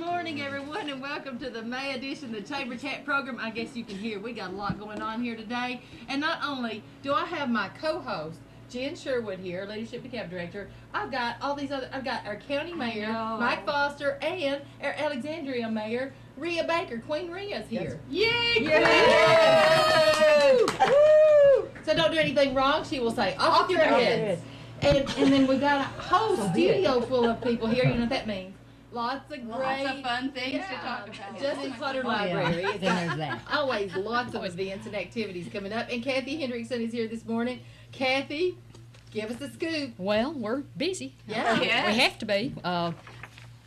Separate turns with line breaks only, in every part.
morning, everyone, and welcome to the May edition of the Chamber Chat program. I guess you can hear we got a lot going on here today. And not only do I have my co-host, Jen Sherwood here, Leadership DeKalb Director, I've got all these other, I've got our county mayor, Mike Foster, and our Alexandria mayor, Rhea Baker. Queen Rhea's here. Yay! Yay! Woo! So don't do anything wrong. She will say, off with your heads. And then we've got a whole studio full of people here. You know what that means? Lots of
fun things to talk about.
Justin Clutter Library. Then there's that. Always lots of events and activities coming up. And Kathy Hendrixson is here this morning. Kathy, give us a scoop.
Well, we're busy.
Yeah.
We have to be.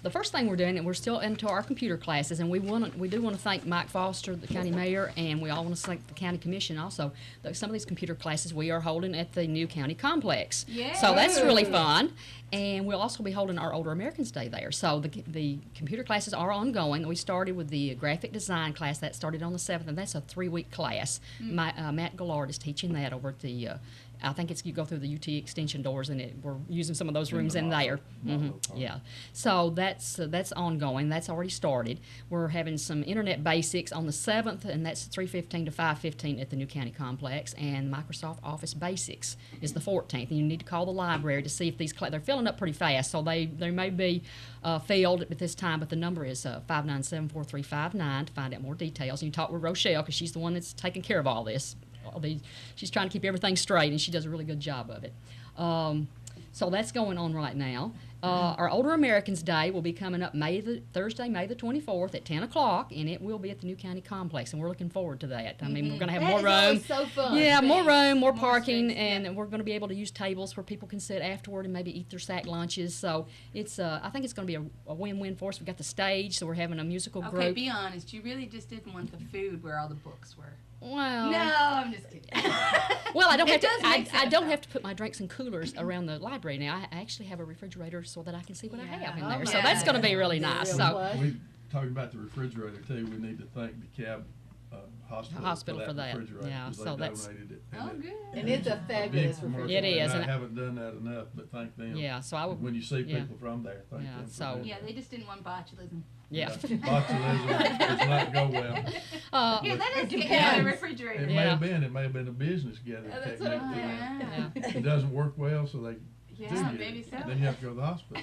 The first thing we're doing, and we're still into our computer classes, and we do want to thank Mike Foster, the county mayor, and we all want to thank the county commission also. Some of these computer classes we are holding at the new county complex.
Yeah.
So that's really fun. And we'll also be holding our Older Americans Day there. So the computer classes are ongoing. We started with the graphic design class. That started on the 7th, and that's a 3-week class. Matt Gillard is teaching that over at the I think you go through the UT extension doors, and we're using some of those rooms in there. Yeah. So that's ongoing. That's already started. We're having some internet basics on the 7th, and that's 3:15 to 5:15 at the new county complex. And Microsoft Office Basics is the 14th. And you need to call the library to see if these they're filling up pretty fast. So they may be filled at this time, but the number is 597-4359 to find out more details. And you talk with Rochelle, because she's the one that's taking care of all this. She's trying to keep everything straight, and she does a really good job of it. So that's going on right now. Our Older Americans Day will be coming up Thursday, May the 24th at 10 o'clock, and it will be at the new county complex, and we're looking forward to that. I mean, we're going to have more room.
So fun.
Yeah, more room, more parking, and we're going to be able to use tables where people can sit afterward and maybe eat their sack lunches. So it's I think it's going to be a win-win for us. We've got the stage, so we're having a musical group.
Okay, be honest. You really just didn't want the food where all the books were.
Well,
no, I'm just kidding.
Well, I don't have to put my drinks in coolers around the library now. I actually have a refrigerator so that I can see what I have in there. So that's going to be really nice. So
we talking about the refrigerator too. We need to thank DeKalb hospital for that. Refrigerator,
yeah, so that's
donated it.
Oh, good.
And it's a fabulous refrigerator.
It is.
And I haven't done that enough, but thank them.
Yeah, so I would.
When you see people from there, thank them.
So
yeah, they just didn't want botulism.
Yeah.
Botulism does not go well.
Here, let us get out of the refrigerator.
It may have been a business gathering technique.
Yeah.
It doesn't work well, so they
Yeah, maybe so.
Then you have to go to the hospital.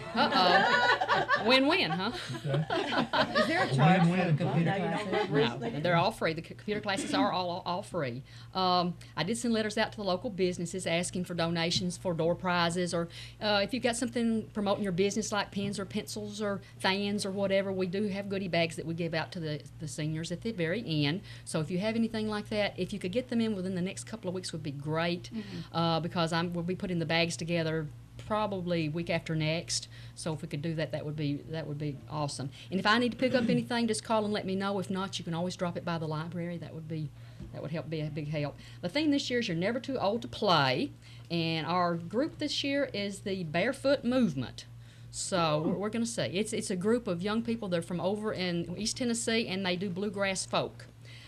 Win-win, huh?
Okay.
Is there a charge for the computer classes?
No, they're all free. The computer classes are all free. I did send letters out to the local businesses asking for donations for door prizes, or if you've got something promoting your business like pens or pencils or fans or whatever, we do have goodie bags that we give out to the seniors at the very end. So if you have anything like that, if you could get them in within the next couple of weeks would be great, because we'll be putting the bags together probably week after next. So if we could do that, that would be awesome. And if I need to pick up anything, just call and let me know. If not, you can always drop it by the library. That would help, be a big help. The theme this year is You're Never Too Old to Play, and our group this year is the Barefoot Movement. So we're going to see. It's a group of young people. They're from over in East Tennessee, and they do bluegrass folk.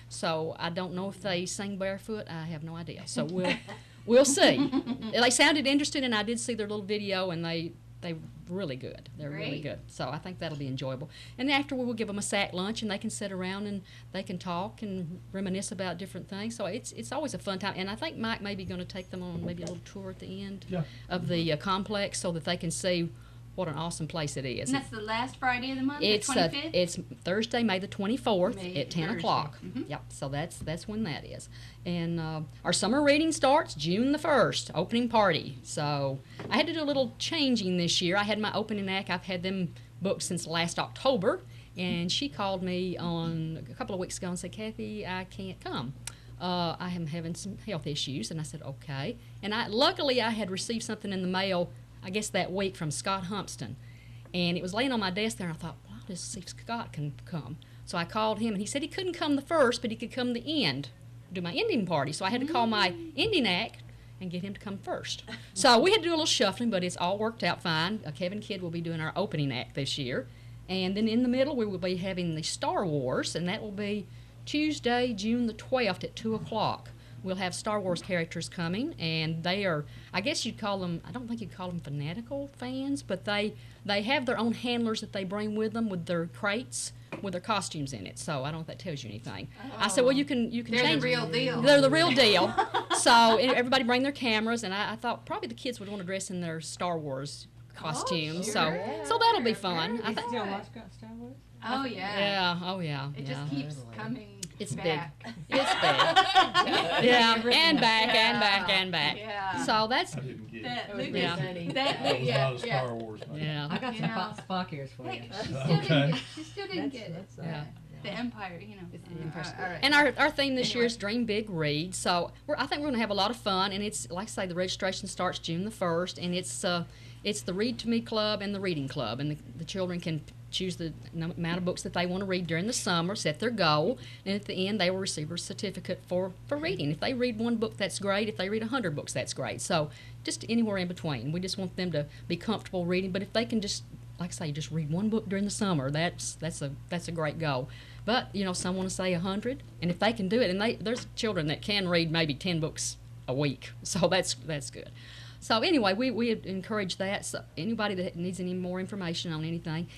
So I don't know if they sing barefoot. I have no idea. So we'll see. They sounded interested, and I did see their little video, and they're really good. They're really good. So I think that'll be enjoyable. And after we'll give them a sack lunch, and they can sit around and they can talk and reminisce about different things. So it's always a fun time. And I think Mike may be going to take them on maybe a little tour at the end of the complex so that they can see what an awesome place it is.
And that's the last Friday of the month,
it's
the 25th?
It's Thursday, May the 24th at 10 o'clock.
Mm-hmm.
Yep, so that's when that is. And our summer reading starts June the 1st, opening party. So I had to do a little changing this year. I had my opening act. I've had them booked since last October. And she called me on a couple of weeks ago and said, Kathy, I can't come. I am having some health issues. And I said, okay. And luckily I had received something in the mail, I guess that week, from Scott Humpston. And it was laying on my desk there, and I thought, well, I'll just see if Scott can come. So I called him, and he said he couldn't come the first, but he could come the end, do my ending party. So I had to call my ending act and get him to come first. So we had to do a little shuffling, but it's all worked out fine. Kevin Kidd will be doing our opening act this year. And then in the middle, we will be having the Star Wars, and that will be Tuesday, June the 12th at 2 o'clock. we'll have Star Wars characters coming, and they are, I guess you'd call them, I don't think you'd call them fanatical fans, but they have their own handlers that they bring with them with their crates with their costumes in it. So I don't know if that tells you anything. I said, well, you can
They're
change
the real deal.
They're the real deal. So everybody bring their cameras, and I thought probably the kids would want to dress in their Star Wars costumes.
Sure.
So that'll be fun. I
You
think.
still watch Star Wars?
Oh yeah.
Yeah. Oh yeah.
It
yeah.
just keeps coming
It's
back.
It's big. Yeah, and back and back and back.
Yeah.
So that's
I didn't get it.
That Lucas.
Yeah.
That was not a Star Wars fan.
yeah.
I got
You
some
know.
Spock ears for you.
Hey, she still didn't
Okay.
get, she still didn't get it.
Yeah.
The Empire, you know. All right.
And our theme this year
Anyway.
is Dream Big, Read. So I think we're going to have a lot of fun. And it's like I say, the registration starts June the 1st, and it's the Read to Me Club and the Reading Club, and the children can choose the amount of books that they want to read during the summer, set their goal, and at the end they will receive a certificate for reading. If they read one book, that's great. If they read 100 books, that's great. So just anywhere in between. We just want them to be comfortable reading, but if they can just, like I say, just read one book during the summer, that's a great goal. But, some want to say 100, and if they can do it, and there's children that can read maybe 10 books a week, so that's good. So anyway, we encourage that. So anybody that needs any more information on anything,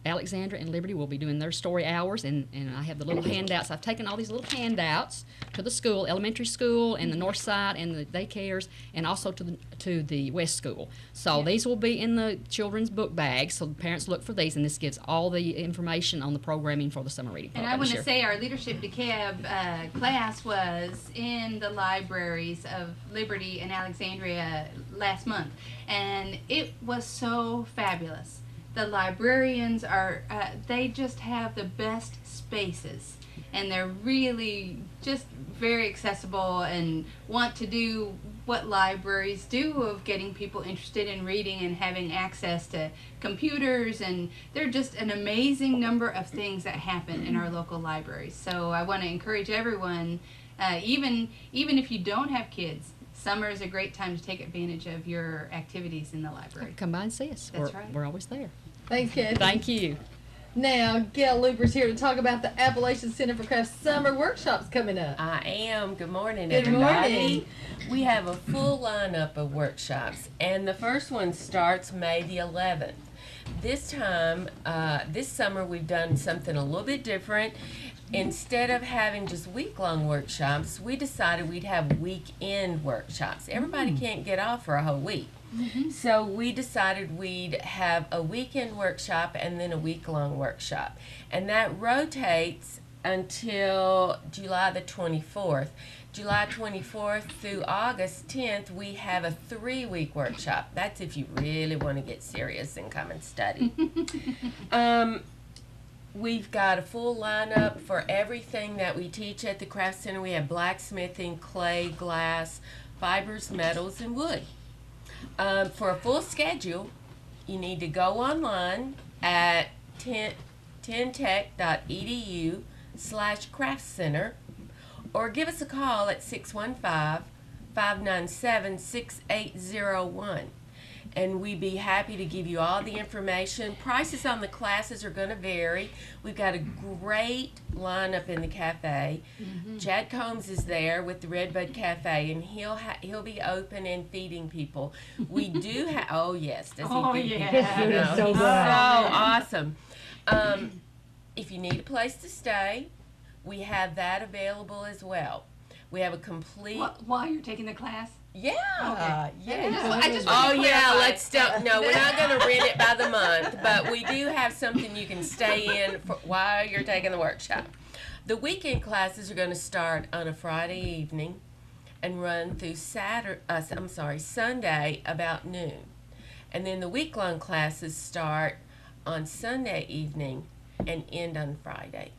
Alexandra and Liberty will be doing their story hours, and I have the little handouts. I've taken all these little handouts to the school, elementary school, and the north side, and the daycares, and also to the west school. So these will be in the children's book bags, so the parents look for these, and this gives all the information on the programming for the summer reading
And
program
I want
this
to
year.
say our Leadership DeKalb class was in the libraries of Liberty and Alexandria last month, and it was so fabulous. The librarians are, they just have the best spaces, and they're really just very accessible and want to do what libraries do of getting people interested in reading and having access to computers, and there are just an amazing number of things that happen in our local libraries. So I want to encourage everyone, even if you don't have kids, summer is a great time to take advantage of your activities in the library.
Come by and see us.
That's
we're,
right.
We're always there.
Thanks, Kathy.
Thank you.
Now, Gail Luper's here to talk about the Appalachian Center for Crafts summer workshops coming up.
I am. Good morning,
Good
everybody.
morning.
We have a full lineup of workshops, and the first one starts May the 11th. This time, this summer, we've done something a little bit different. Instead of having just week-long workshops, we decided we'd have weekend workshops. Everybody can't get off for a whole week. So we decided we'd have a weekend workshop and then a week-long workshop. And that rotates until July the 24th. July 24th through August 10th, we have a 3-week workshop. That's if you really want to get serious and come and study. We've got a full lineup for everything that we teach at the Craft Center. We have blacksmithing, clay, glass, fibers, metals, and wood. For a full schedule, you need to go online at tentech.edu/craftcenter or give us a call at 615-597-6801. And we'd be happy to give you all the information. Prices on the classes are going to vary. We've got a great lineup in the cafe. Chad Combs is there with the Redbud Cafe, and he'll be open and feeding people. We do have, oh yes, does he
Oh,
feed
yeah.
people?
His
food is so
He's
good.
awesome. If you need a place to stay, we have that available as well. We have a complete.
While you're taking the class?
Yeah.
Yeah. I just
Oh
want to
yeah,
clarify.
let's stop. No, we're not going to rent it by the month, but we do have something you can stay in while you're taking the workshop. The weekend classes are going to start on a Friday evening and run through Sunday about noon. And then the week-long classes start on Sunday evening and end on Friday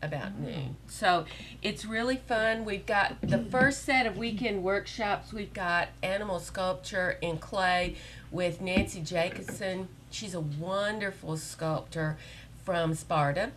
about noon. So it's really fun. We've got the first set of weekend workshops. We've got animal sculpture in clay with Nancy Jacobson. She's a wonderful sculptor from Sparta.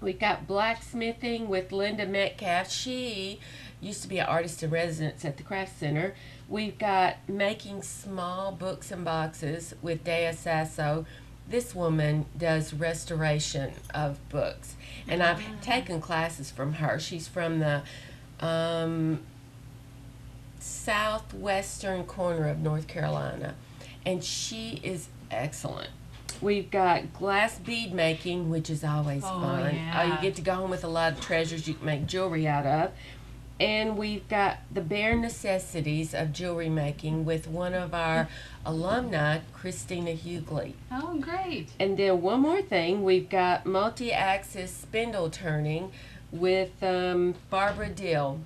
We've got blacksmithing with Linda Metcalf. She used to be an artist in residence at the Craft Center. We've got making small books and boxes with Dea Sasso. This woman does restoration of books, and I've taken classes from her. She's from the southwestern corner of North Carolina, and she is excellent. We've got glass bead making, which is always fun.
Yeah.
You get to go home with a lot of treasures you can make jewelry out of. And we've got the bare necessities of jewelry making with one of our alumni, Christina Hughley.
Oh, great.
And then one more thing, we've got multi-axis spindle turning with Barbara Dill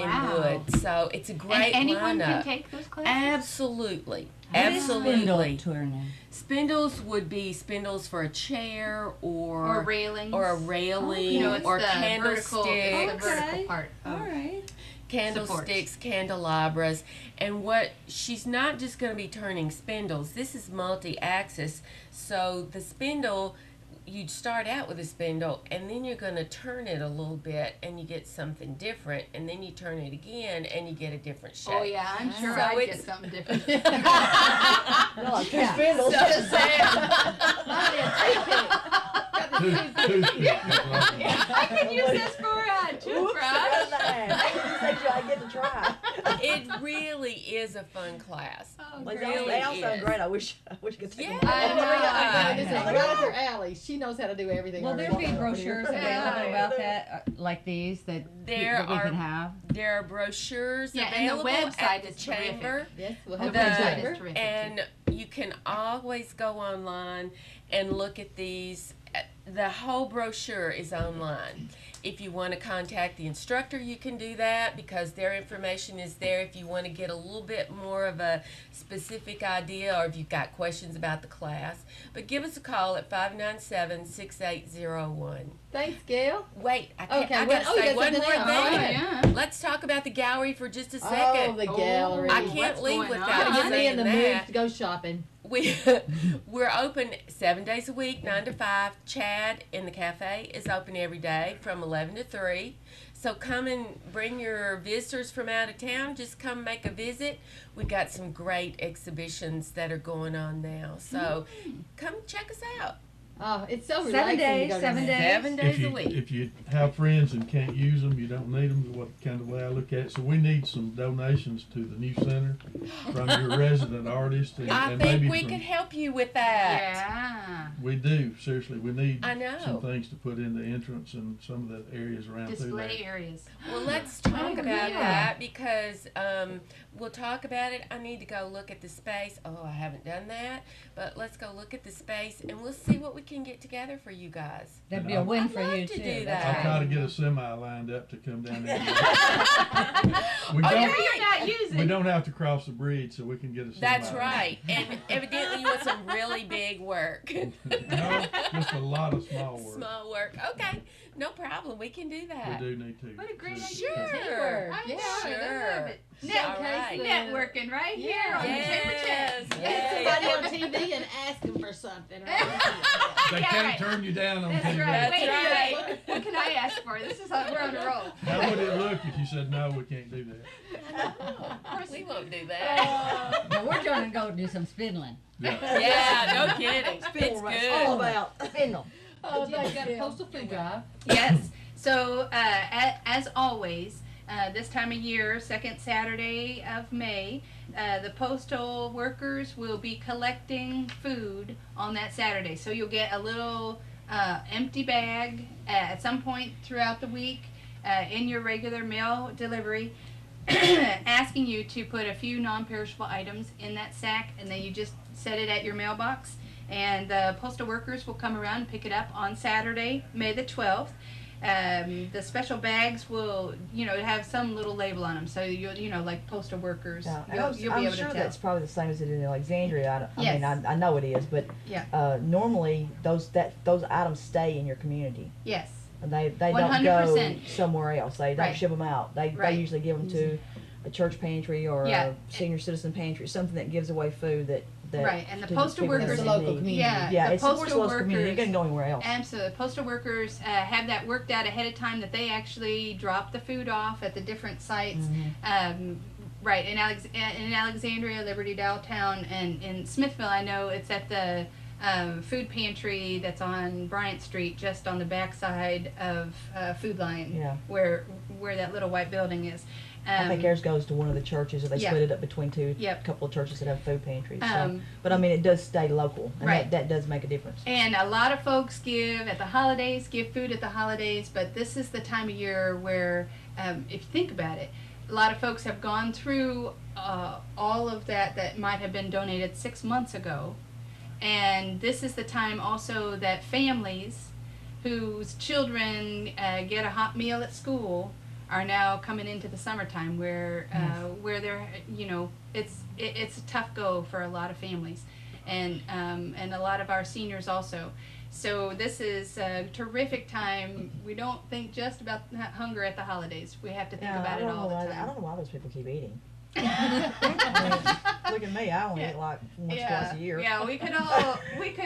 in
Wow.
wood. So it's a great
And anyone
lineup.
can take those classes?
Absolutely.
What is spindle
Absolutely.
turning?
Spindles would be spindles for a chair
Or railings.
or a railing
You know, it's
or
the vertical, it's the
candlesticks.
vertical part.
All right.
Candlesticks, candelabras, and what she's not just going to be turning spindles. This is multi-axis, so the spindle, you'd start out with a spindle, and then you're going to turn it a little bit, and you get something different, and then you turn it again, and you get a different shape.
Oh, yeah, I'm sure
So
I'd get
it's-
something different.
No, two spindles.
Toothpick.
I can use this for a toothbrush.
I get to try.
It really is a fun class.
Oh,
Well,
great.
they all sound
is.
great. I wish I could take
Yeah.
them.
I
This is
know.
right up her alley. She knows how to do everything.
Will
on
there
her
be
own.
brochures available about that, like these, that
There
that we
are-
can have?
There are brochures
Yeah, and the
available
website
at the
is terrific.
chamber.
Yes, we'll
The
have
The-
a
website
chamber.
is terrific.
And you can always go online and look at these. The whole brochure is online. If you want to contact the instructor, you can do that because their information is there. If you want to get a little bit more of a specific idea or if you've got questions about the class. But give us a call at 597-6801.
Thanks, Gail.
Wait, I can't.
Okay,
I
what-
gotta
oh, you
say
got
one
something
more
else.
Oh,
thing.
yeah.
Let's talk about the gallery for just a
Oh,
second.
the gallery.
I
What's
can't leave
going
without
on?
Gotta get me in
saying
the mood
that.
to go shopping.
We're open 7 days a week, 9 to 5. Chad in the cafe is open every day from 11 to 3. So come and bring your visitors from out of town. Just come make a visit. We've got some great exhibitions that are going on now. So come check us out.
Oh, it's so
7
relaxing.
days,
to go to
7
that.
days.
7 days a week.
If you have friends and can't use them, you don't need them, what kind of way I look at it. So we need some donations to the new center from your resident artists and,
I
and
think
maybe
we
from,
can help you with that.
Yeah.
we do, seriously, we need
I know.
some things to put in the entrance and some of the areas around through there.
Display areas.
Well, let's talk about
yeah.
that because we'll talk about it. I need to go look at the space. Oh, I haven't done that. But let's go look at the space and we'll see what we can get together for you guys.
That'd be a win
I'd
for
love
you
to
too.
do
That's
that.
I'll try to
right.
get a semi lined up to come down there. We
Oh,
don't,
You're not using.
we don't have to cross the bridge, so we can get a semi.
That's right. And evidently you want some really big work.
No, just a lot of small work.
Small work. Okay. No problem. We can do that.
We do need to.
What a great idea.
Sure.
I'm
Yeah,
sure.
sure.
I love it.
All right.
Networking right here on the Chamber
Yes.
Chat.
Get somebody on TV and ask them for something. Right?
They
Yeah,
can't
right.
turn you down on
That's
TV.
right. Wait,
right.
wait. What can I ask for? This is how we're on a roll.
How would it look if you said, no, we can't do that?
Of course we won't do that.
Now we're trying to go do some spindling.
Yeah.
Yeah, no kidding. It's
All
good.
about.
Spindle.
Oh, You thanks, got a Gail. postal food drive.
Yes. So, as always, this time of year, second Saturday of May, the postal workers will be collecting food on that Saturday. So you'll get a little empty bag at some point throughout the week in your regular mail delivery, asking you to put a few non-perishable items in that sack, and then you just set it at your mailbox. And the postal workers will come around and pick it up on Saturday, May the 12th. The special bags will, have some little label on them, so like postal workers,
Yeah, and
you'll
I'm
be able
sure
to tell.
that's probably the same as it is in Alexandria. I
Yes.
mean, I know it is, but
Yeah.
normally those items stay in your community.
Yes.
And they don't go
100%.
somewhere else. They don't
Right.
ship them out. They
Right.
usually give them to a church pantry or
Yeah.
a senior citizen pantry, something that gives away food that
Right, and the
to
postal
people that
workers-
It's a
need.
local community.
Yeah,
the
it supports
postal
local community. It
workers.
doesn't go anywhere else.
Absolutely. Postal workers have that worked out ahead of time that they actually drop the food off at the different sites. Right, in Alexandria, Liberty Downtown, and in Smithville, I know it's at the food pantry that's on Bryant Street, just on the backside of Food Line,
Yeah.
where that little white building is.
I think ours goes to one of the churches, or they
yeah.
split it up between two,
Yep.
couple of churches that have food pantries. So.
Um,
But I mean, it does stay local, and
Right.
that does make a difference.
And a lot of folks give at the holidays, give food at the holidays, but this is the time of year where, if you think about it, a lot of folks have gone through all of that might have been donated 6 months ago. And this is the time also that families whose children get a hot meal at school are now coming into the summertime where they're, it's a tough go for a lot of families, and a lot of our seniors also. So this is a terrific time. We don't think just about hunger at the holidays. We have to think about it all the
I
time.
don't know why those people keep eating. I mean, look at me. I only eat like once, twice a year.
Yeah, we could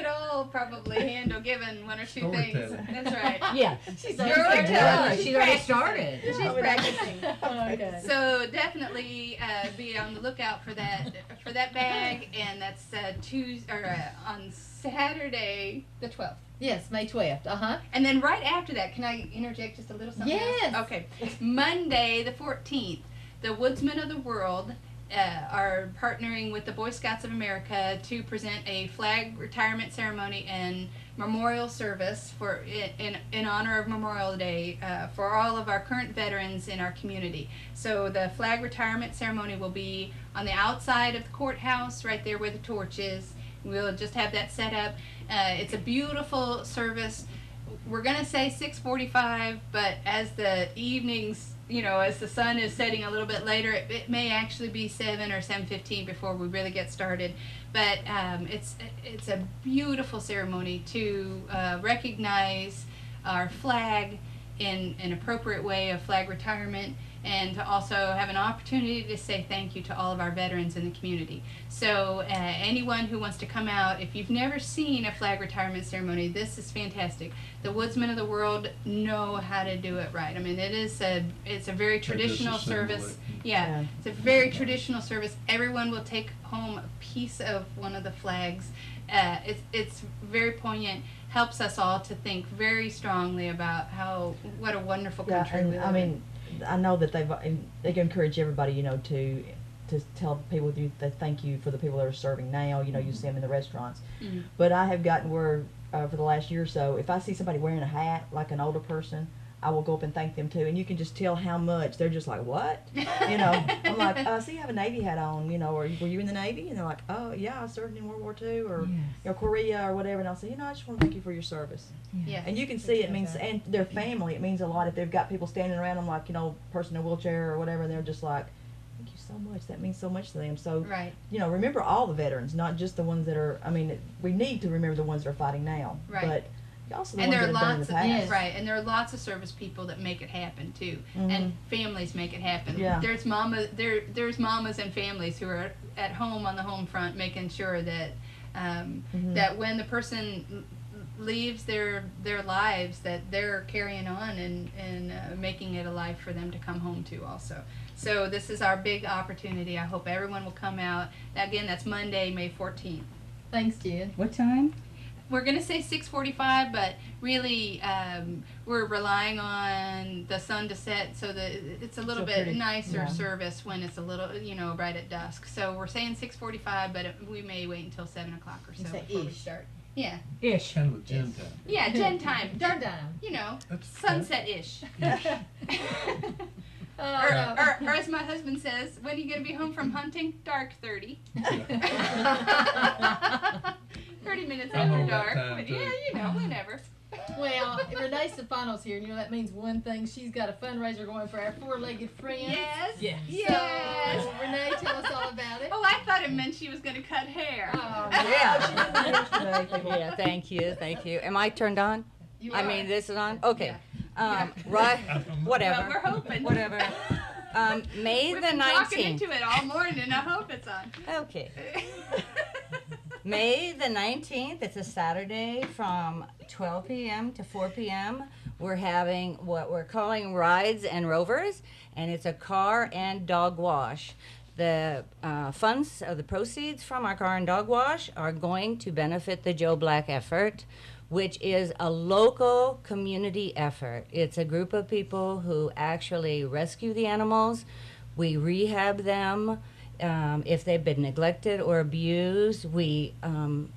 all probably handle giving one or two things.
Storytelling.
That's right.
Yeah.
She's
You're already telling.
She's already started.
She's
I mean,
practicing.
Okay.
So definitely be on the lookout for that bag, and that's on Saturday the 12th.
Yes, May 12th.
And then right after that, can I interject just a little something
Yes.
else? Okay. Monday the 14th, the Woodsmen of the World are partnering with the Boy Scouts of America to present a flag retirement ceremony and memorial service in honor of Memorial Day for all of our current veterans in our community. So the flag retirement ceremony will be on the outside of the courthouse, right there where the torch is. We'll just have that set up. It's a beautiful service. We're gonna say 6:45, but as the evenings, as the sun is setting a little bit later, it may actually be 7 or 7:15 before we really get started. But it's a beautiful ceremony to recognize our flag in an appropriate way of flag retirement, and to also have an opportunity to say thank you to all of our veterans in the community. So anyone who wants to come out, if you've never seen a flag retirement ceremony, this is fantastic. The Woodsmen of the World know how to do it right. I mean, it's a very traditional
assemble
service.
it.
Yeah, it's a very traditional service. Everyone will take home a piece of one of the flags. It's very poignant. Helps us all to think very strongly about what a wonderful country we
and
live
I mean, I know that they can encourage everybody, to tell people that thank you for the people that are serving now. You see them in the restaurants.
Mhm.
But I have gotten where for the last year or so, if I see somebody wearing a hat like an older person, I will go up and thank them too, and you can just tell how much they're just like, what? I'm like, see, you have a Navy hat on, or were you in the Navy? And they're like, oh yeah, I served in World War II or Korea or whatever. And I'll say, I just want to thank you for your service.
Yes.
And you can see it means, and their family, it means a lot if they've got people standing around them, like, person in a wheelchair or whatever, and they're just like, thank you so much. That means so much to them. So,
Right.
Remember all the veterans, not just the ones that are, we need to remember the ones that are fighting now.
Right.
But also the
And
ones
there are
that have done in
lots
the
of
past.
right, and there are lots of service people that make it happen too,
Mhm.
and families make it happen.
Yeah.
There's mamas and families who are at home on the home front, making sure that that when the person leaves their lives, that they're carrying on and making it a life for them to come home to also. So this is our big opportunity. I hope everyone will come out. Again, that's Monday, May 14th.
Thanks, Jen.
What time?
We're going to say 6:45, but really we're relying on the sun to set so that it's a little
So
bit
pretty,
nicer
yeah.
service when it's a little, right at dusk. So we're saying 6:45, but we may wait until 7 o'clock or so
You say
before we
ish.
start. Yeah,
Ish.
Kind of a gin time.
yeah, gen time,
Darn time.
That's
sunset-ish. Or as my husband says, when are you going to be home from hunting? Dark 30. 30 minutes
I'm
after
on that
dark.
time,
But
too.
yeah, whenever.
Well, Renee Stefanos here, and that means one thing. She's got a fundraiser going for our four-legged friends.
Yes.
Yes.
Yes.
So, Renee, tell us all about it.
Oh, I thought it meant she was going to cut hair.
Oh,
Yeah, she did that yesterday. People-
Yeah, thank you. Am I turned on?
you
I
are.
mean, this is on? Okay. Right, whatever.
Well, we're hoping.
Whatever. May
We've
the
been talking
19th.
into it all morning, and I hope it's on.
Okay. May the 19th, it's a Saturday from 12 p.m. to 4 p.m. We're having what we're calling Rides and Rovers, and it's a car and dog wash. The funds, the proceeds from our car and dog wash are going to benefit the Joe Black effort, which is a local community effort. It's a group of people who actually rescue the animals. We rehab them. If they've been neglected or abused, we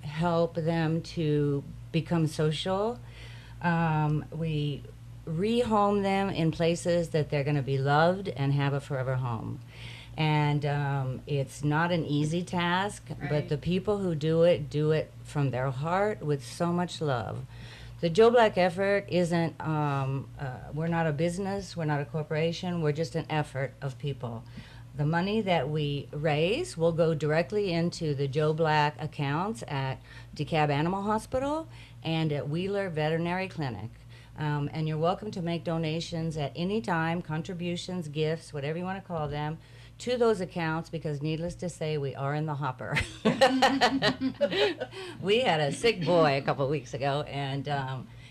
help them to become social. We rehome them in places that they're going to be loved and have a forever home. And it's not an easy task, but the people who do it from their heart with so much love. The Joe Black effort isn't, we're not a business, we're not a corporation, we're just an effort of people. The money that we raise will go directly into the Joe Black accounts at DeKalb Animal Hospital and at Wheeler Veterinary Clinic. And you're welcome to make donations at any time, contributions, gifts, whatever you want to call them, to those accounts, because needless to say, we are in the hopper. We had a sick boy a couple of weeks ago, and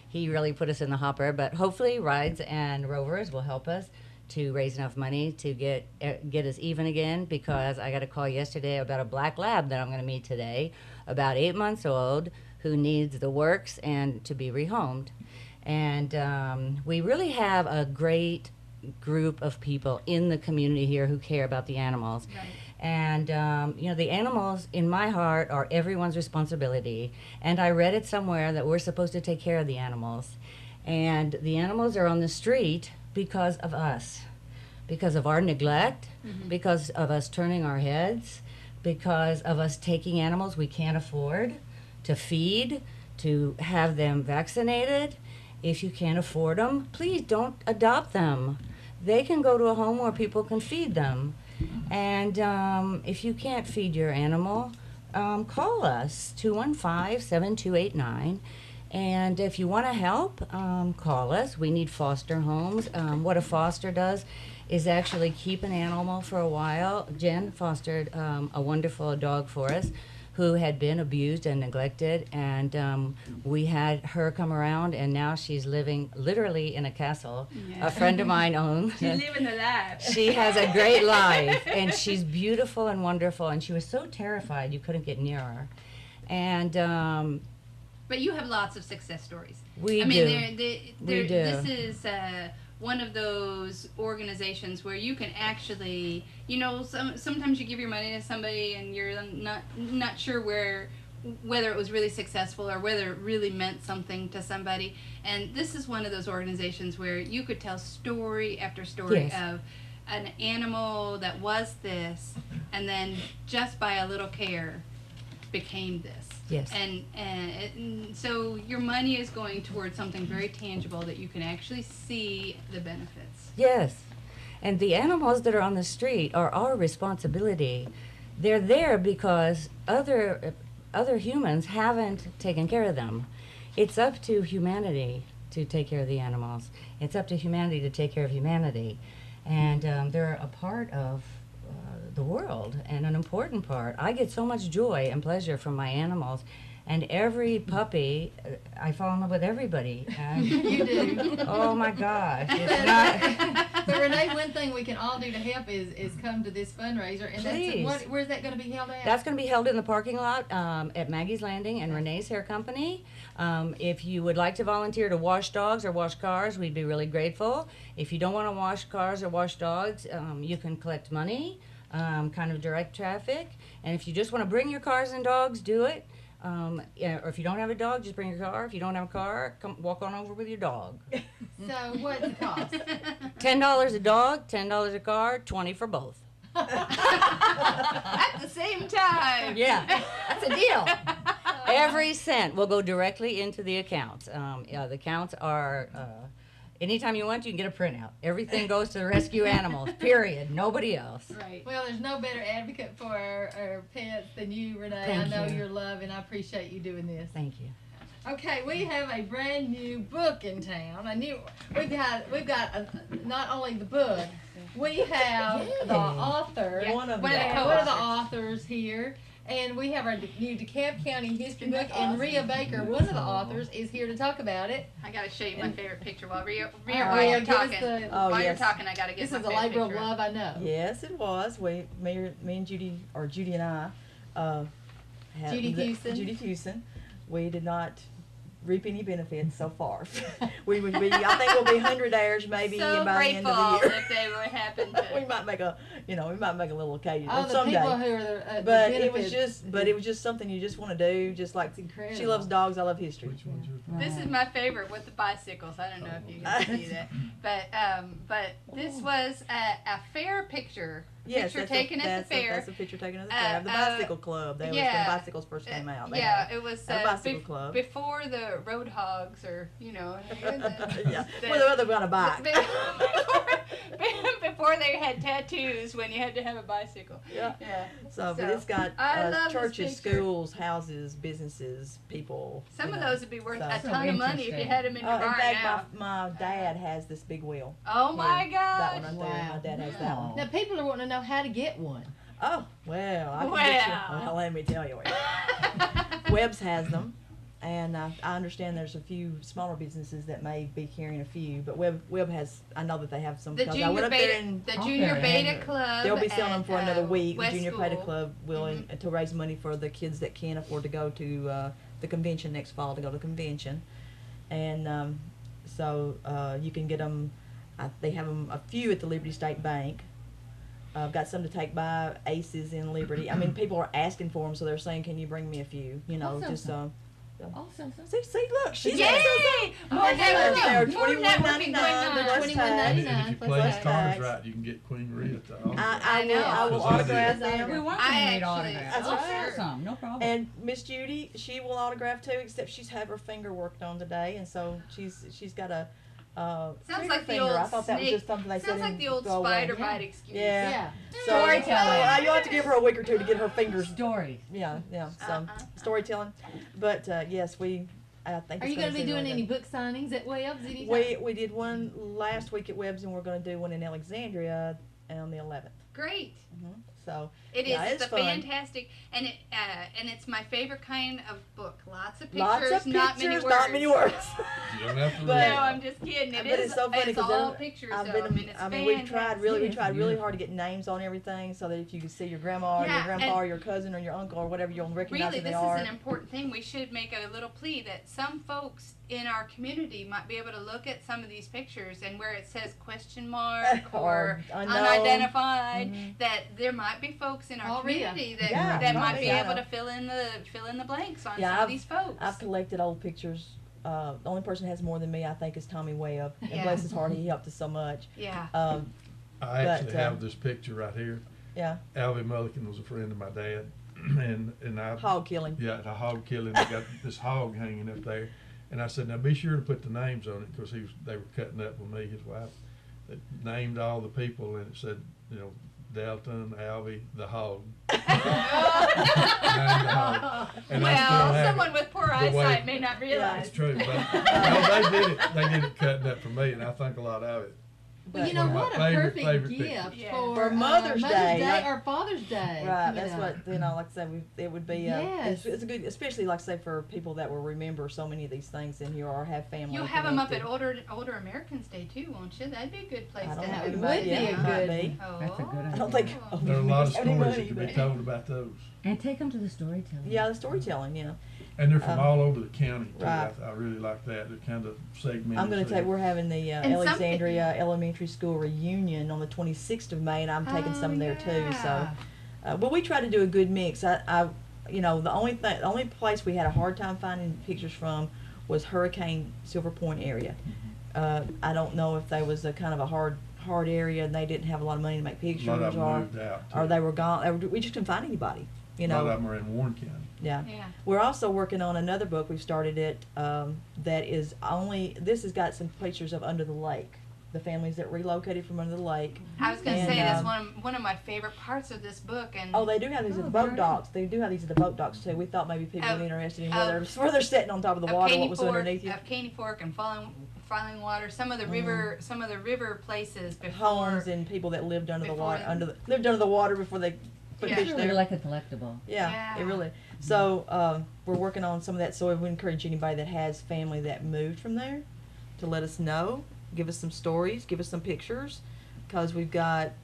he really put us in the hopper, but hopefully Rides and Rovers will help us to raise enough money to get us even again, because I got a call yesterday about a black lab that I'm going to meet today, about 8 months old, who needs the works and to be rehomed. And we really have a great group of people in the community here who care about the animals.
Right.
And, you know, the animals in my heart are everyone's responsibility. And I read it somewhere that we're supposed to take care of the animals. And the animals are on the street because of us, because of our neglect, because of us turning our heads, because of us taking animals we can't afford to feed, to have them vaccinated. If you can't afford them, please don't adopt them. They can go to a home where people can feed them. And if you can't feed your animal, call us, 215-7289. And if you want to help, call us. We need foster homes. What a foster does is actually keep an animal for a while. Jen fostered a wonderful dog for us who had been abused and neglected, and we had her come around, and now she's living literally in a castle.
Yeah.
A friend of mine owns.
She's living the life.
She has a great life, and she's beautiful and wonderful, and she was so terrified you couldn't get near her. And
But you have lots of success stories.
we
I
do.
mean,
We do.
this is one of those organizations where you can actually, you know, sometimes you give your money to somebody and you're not sure whether it was really successful or whether it really meant something to somebody. And this is one of those organizations where you could tell story after story
Yes.
of an animal that was this, and then just by a little care became this.
Yes.
And so your money is going towards something very tangible that you can actually see the benefits.
Yes. And the animals that are on the street are our responsibility. They're there because other humans haven't taken care of them. It's up to humanity to take care of the animals. It's up to humanity to take care of humanity. And they're a part of the world, and an important part. I get so much joy and pleasure from my animals, and every puppy, I fall in love with everybody. And
You do.
oh my gosh, it's not.
But Renee, one thing we can all do to help is come to this fundraiser, and
Please.
where's that going to be held at?
That's going to be held in the parking lot at Maggie's Landing and Renee's Hair Company. If you would like to volunteer to wash dogs or wash cars, we'd be really grateful. If you don't want to wash cars or wash dogs, you can collect money, kind of direct traffic. And if you just want to bring your cars and dogs, do it. Yeah, or if you don't have a dog, just bring your car. If you don't have a car, come walk on over with your dog.
So what's the cost?
$10 a dog, $10 a car, $20 for both.
At the same time.
Yeah, that's a deal. Every cent will go directly into the accounts. The accounts are, anytime you want, you can get a printout. Everything goes to the rescue animals, period. Nobody else.
Right.
Well, there's no better advocate for our pets than you, Renee.
Thank
I know
you.
your love, and I appreciate you doing this.
Thank you.
Okay, we have a brand new book in town. We've got not only the book, we have the author,
One of
one
the
of the authors here, And we have our new DeKalb County history book, and Rhea Baker, one of the authors, is here to talk about it.
I gotta show you my favorite picture while Rhea,
Rhea,
while you're
give us
talking.
the-
Oh,
While you're
yes.
talking, I gotta get
This
my
is a
favorite
labor of
picture.
love, I know.
Yes, it was. Me and Judy, or Judy and I, had
Judy Hewson.
Judy Hewson. We did not reap any benefits so far. we would be. I think we'll be 100 heirs maybe
So
by the end
grateful
of the year.
if they would happen to.
we might make a, we might make a little occasion
Oh, the
someday.
people who are the
But
benefits.
it was just something you just want to do. Just like
It's incredible.
she loves dogs, I love history.
Which one's yours?
This is my favorite with the bicycles. I don't know if you can see that, but this was a fair picture.
Yes,
Picture taken at the fair.
That's a picture taken at the fair. The bicycle club. That was
yeah.
when bicycles first came out. They
Yeah,
had
it was
a bicycle club.
before the road hogs, or
yeah. Well, they're on a bike.
before they had tattoos when you had to have a bicycle.
Yeah.
Yeah.
So, but it's got
I love this
churches,
picture.
schools, houses, businesses, people.
Some
you
of
know.
those would be worth
So-
a
So
ton of money if you
interesting.
had them in your
In
barn
fact,
now.
my dad has this big wheel.
Oh my
That
gosh!
one right there. My dad has that one.
Now, people are wanting to know how to get one.
Oh, well, I can get you. Well, let me tell you. Webb's has them, and I understand there's a few smaller businesses that may be carrying a few, but Webb has. I know that they have some.
The
because I went
junior
up there
beta,
and
the
I'll
junior
pay
beta
100.
club.
they'll be selling them
at,
for another week. The
West
Junior
School.
Beta Club willing to raise money for the kids that can't afford to go to the convention next fall to go to the convention, and so you can get them. They have them a few at the Liberty State Bank. I've got some to take by Aces in Liberty. I mean, people are asking for them, so they're saying, "Can you bring me a few?" You know,
Awesome.
just
Awesome.
see, look, she's
Yay! More
They're
networking. More
$21.99
networking going on.
plus
$21.99.
tax.
And if you
plus
play his
tax.
cards right, you can get Queen Rhea at the office.
I
know.
will. I will
Because I did.
autograph
We
them.
want
I
to read
actually-
autographs.
That's
Oh,
right.
awesome. No problem.
And Miss Judy, she will autograph too, except she's had her finger worked on today, and so she's got a
Sounds
trigger
like the
finger.
old
I thought that was
snake.
just something they said.
Sounds like
in
the old
go away.
spider bite excuse.
Yeah.
Yeah.
So
Storytelling.
you'll have to give her a week or two to get her fingers.
Stories.
Yeah. So
Uh-uh.
storytelling, but yes, we. I think.
Are
it's
you going to be
do
doing
really
any
good.
book signings at Webb's anytime?
We did one last week at Webb's, and we're going to do one in Alexandria on the 11th.
Great.
So
It is.
yeah,
It's
it's
a
fun.
fantastic, and it's my favorite kind of book. Lots of pictures,
Lots of
not
pictures,
many words.
not many words.
You don't have to
But-
read.
No, I'm just kidding. It
But
is.
it's so funny
it's
'cause
all
then
pictures.
I've
though.
been,
I mean, it's
we've tried really
Beautiful.
hard to get names on everything so that if you can see your grandma or
Yeah,
your grandpa
and-
or your cousin or your uncle or whatever, you'll recognize
Really,
who they
this
are.
is an important thing. We should make a little plea that some folks in our community might be able to look at some of these pictures and where it says question mark
Or
or
unknown.
unidentified,
Mhm.
that there might be folks in our
Oh, Rhea.
community that,
Yeah,
that
oh,
might be
yeah.
able to fill in the blanks on
Yeah,
some of these folks.
I've collected old pictures. The only person who has more than me, I think, is Tommy Webb. And
Yeah.
bless his heart, he helped us so much.
yeah.
I actually
but,
have this picture right here.
Yeah,
Alvy Mulligan was a friend of my dad, and I
hog killing.
yeah, the hog killing. They got this hog hanging up there, and I said, now be sure to put the names on it because they were cutting up with me, his wife. That named all the people, and it said, Dalton, Alvy, the hog. Named the hog. And I still
Well,
have it.
someone with poor
The way-
eyesight may not realize.
It's true, but no, they did it cutting up for me, and I think a lot of it.
Well, you
But-
know
One of
what a
my
perfect
favorite
gift
pictures.
Yeah.
for,
For Mother's Day, like-
or Father's Day.
Right,
you
that's
know.
what, like I said, it would be,
Yes.
it's a good, especially like I say for people that will remember so many of these things in here or have family.
You'll have them up at
connected.
older Americans Day too, won't you? That'd be a good place
I
to
don't
have
know,
it
them.
would
but
be
yeah,
a
it might
good-
be.
Oh.
That's a good
I don't think.
Oh.
There are a lot of
have any
stories
money,
that could be
but-
told about those.
And take them to the storytelling.
Yeah, the storytelling, yeah.
And they're from
Um,
all over the county, too.
right.
I really like that. They're kind of segmented.
I'm going to
so
take, we're having the
And some-
Alexandria Elementary School reunion on the 26th of May, and I'm taking some there too, so. But we try to do a good mix. The only place we had a hard time finding pictures from was Hurricane Silver Point area. I don't know if they was a kind of a hard area and they didn't have a lot of money to make
A
pictures,
lot of them
or
moved out,
or
too.
they were gone. We just couldn't find anybody,
A lot of them are in Warren County.
Yeah.
Yeah.
We're also working on another book. We've started it that is this has got some pictures of Under the Lake, the families that relocated from Under the Lake.
I was going to
And,
say that's
um,
one of my favorite parts of this book, and
Oh, they do have these at the boat docks. They do have these at the boat docks too. We thought maybe people would be interested in where they're sitting on top of the water, what was underneath you.
Of Caney Fork and Falling Water, some of the river places before.
Homes and people that lived under the
before
water,
the-
lived under the water before they put
Yeah.
fish
It's
there.
really like a collectible.
Yeah, it
Yeah.
really. So we're working on some of that. So we encourage anybody that has family that moved from there to let us know, give us some stories, give us some pictures, because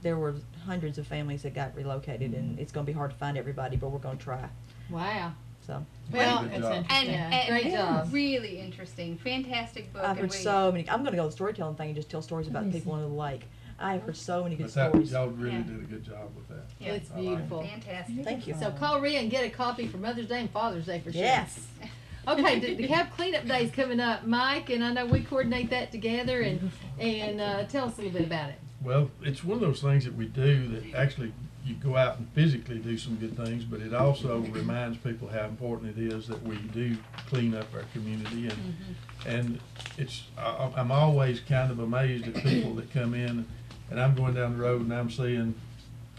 there were hundreds of families that got relocated, and it's going to be hard to find everybody, but we're going to try.
Wow.
So
Well,
Good
it's
job.
interesting.
And,
Yeah,
and
great job.
really interesting, fantastic book.
I've
and
heard
we-
so many. I'm going to go to the storytelling thing and just tell stories about
Let me
people
see.
under the lake. I've heard so many good
But that,
stories.
y'all really
Yeah.
did a good job with that.
Yeah.
It's
I like it.
beautiful.
Fantastic.
Thank you.
So call Rhea and get a copy for Mother's Day and Father's Day for sure.
Yes.
Okay, the DeKalb Cleanup Day is coming up, Mike, and I know we coordinate that together, and tell us a little bit about it.
Well, it's one of those things that we do that actually you go out and physically do some good things, but it also reminds people how important it is that we do clean up our community. And I'm always kind of amazed at people that come in, and I'm going down the road and I'm seeing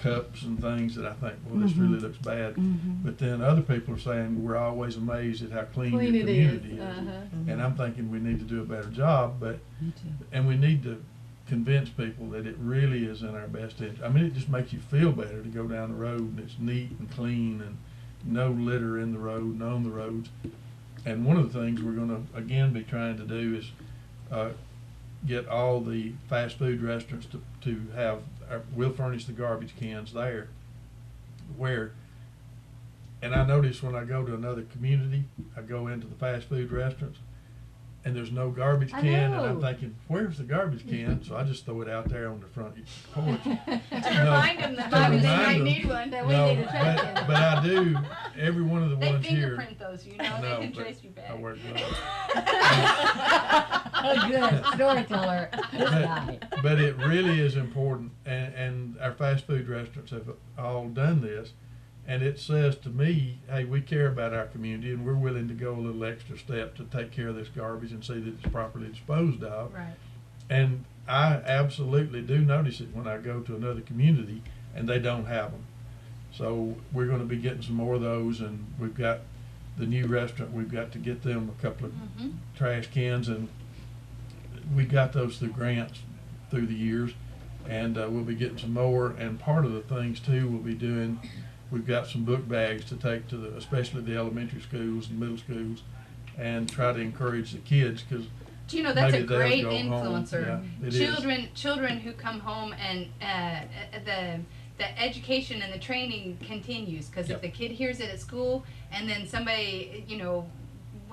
cups and things that I think, well, this really looks bad. But then other people are saying, we're always amazed at how clean your
Clean it
community
is.
is.
Uh-huh.
And I'm thinking we need to do a better job,
Me too.
and we need to convince people that it really is in our best interest. I mean, it just makes you feel better to go down the road and it's neat and clean and no litter in the road and on the roads. And one of the things we're going to again be trying to do is get all the fast food restaurants to have we'll furnish the garbage cans there. And I notice when I go to another community, I go into the fast food restaurants, and there's no garbage
I
can, and I'm
know.
thinking, where's the garbage can? So I just throw it out there on the front porch.
To remind them that
To
maybe they
remind
might
them.
need one.
That we
No,
need a trash can.
but I do, every one of the
They
ones here.
fingerprint those, you know,
No,
they can
but
trace you back.
I wear gloves.
Oh, good storyteller. This guy.
But it really is important, and our fast food restaurants have all done this, and it says to me, hey, we care about our community, and we're willing to go a little extra step to take care of this garbage and see that it's properly disposed of.
Right.
And I absolutely do notice it when I go to another community and they don't have them. So we're going to be getting some more of those, and we've got the new restaurant, we've got to get them a couple of trash cans, and we got those through grants through the years, and we'll be getting some more. And part of the things too we'll be doing, we've got some book bags to take to especially the elementary schools and middle schools, and try to encourage the kids, because
Do you know that's
maybe
a
they'll
great
go home.
influencer?
Yeah, it is.
Children who come home and the education and the training continues, because
Yep.
if the kid hears it at school and then somebody,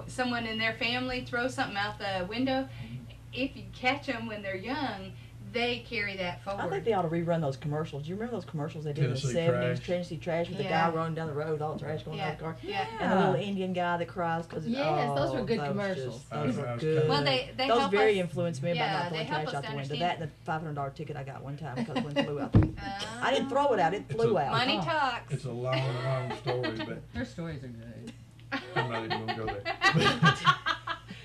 someone in their family throws something out the window, if you catch them when they're young, they carry that
I think
forward.
they ought to rerun those commercials. Do you remember those commercials they did
Tennessee
in the 70s?
Trash.
Tennessee Trash with the
Yeah.
guy running down the road with all the trash going out of the car.
Yeah.
And the little Indian guy that cries because
Yes, those were good commercials.
Those
I
were
was
good.
Well, they
those
help
very
us-
influenced me about
yeah,
not
they
throwing
help
trash
us
out
to
the window.
understand-
That and the $500 ticket I got one time because one flew out. I didn't throw it out; it
It's
flew
a-
out.
Money
Oh.
talks.
It's a long, long story, but
Her stories are good.
I'm not even gonna go there.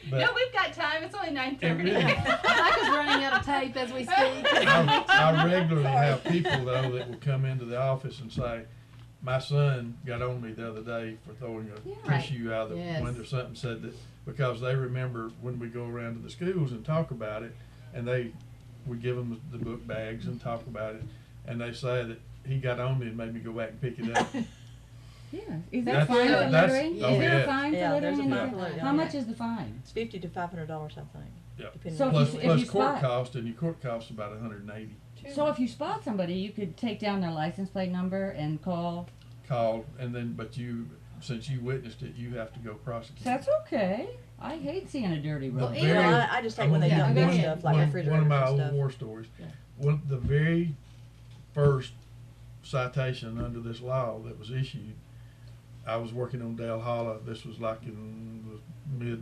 No,
But
we've got time. It's only
it
9:30.
really,
Mike is running out of tape as we speak.
I regularly have people though that will come into the office and say, my son got on me the other day for throwing a
Right.
tissue out of the
Yes.
window. Something said that, because they remember when we go around to the schools and talk about it, and we give them the book bags and talk about it, and they say that he got on me and made me go back and pick it up.
Yeah. Is
That's-
that fine for
that's-
littering?
oh,
Is there
yeah.
a fine for
Yeah,
littering
there's a
in
fine
there?
for littering,
How
yeah.
much is the fine?
It's $50 to $500, I think.
Yeah.
Depending
So
on
if
Plus,
the
you-
litter.
plus court
spot-
cost, and your court costs about $180.
So if you spot somebody, you could take down their license plate number and call.
Called, and then, but since you witnessed it, you have to go prosecute.
That's okay. I hate seeing a dirty
The
road.
Well,
very-
I just hate when they
I'm
dump
gonna-
big stuff like
one
refrigerators
of my
and
old
stuff.
war stories.
Yeah.
The very first citation under this law that was issued, I was working on Dale Hollow. This was like in the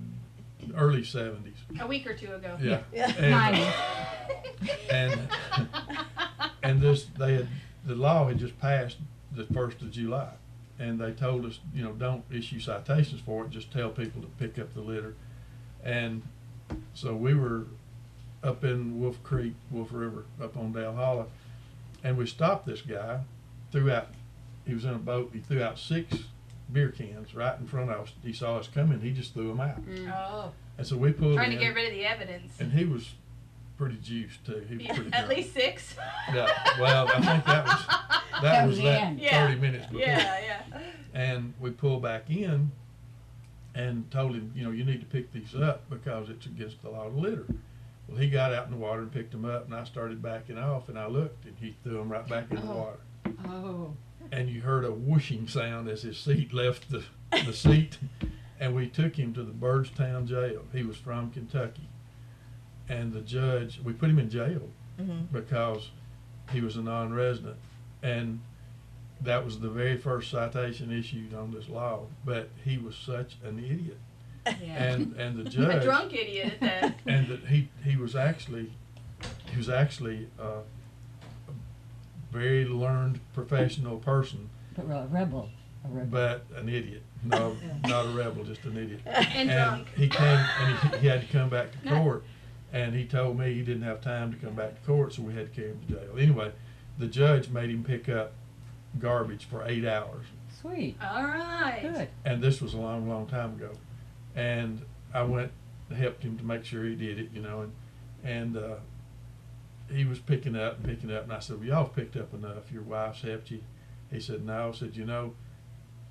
early 70s.
A week or two ago.
Yeah.
Yeah.
And the law had just passed the 1st of July, and they told us, don't issue citations for it, just tell people to pick up the litter. And so we were up in Wolf River, up on Dale Hollow, and we stopped this guy, he was in a boat, he threw out 6 beer cans right in front of us. He saw us coming, he just threw them out.
Oh.
And so we pulled
Trying to
in,
get rid of the evidence.
and he was pretty juiced too. He was pretty
At
drunk.
least 6.
Yeah, well, I think that was that
Yeah.
30 minutes before.
Yeah.
And we pulled back in and told him, you need to pick these up because it's against the law to litter. Well, he got out in the water and picked them up, and I started backing off, and I looked, and he threw them right back in the water.
Oh.
And you heard a whooshing sound as his seat left the seat, and we took him to the Byrdstown jail. He was from Kentucky. And the judge, we put him in jail because he was a non-resident. And that was the very first citation issued on this law. But he was such an idiot.
Yeah.
And the judge,
A drunk idiot at that.
and that he was actually a very learned professional person,
But a rebel.
but an idiot. No, not a rebel, just an idiot.
And drunk.
He came and he had to come back to court, and he told me he didn't have time to come back to court, so we had to carry him to jail. Anyway, the judge made him pick up garbage for 8 hours,
Sweet.
All right.
Good.
and this was a long, long time ago. And I went and helped him to make sure he did it, and he was picking up, and I said, well, y'all have picked up enough. Your wife's helped you. He said, no. I said,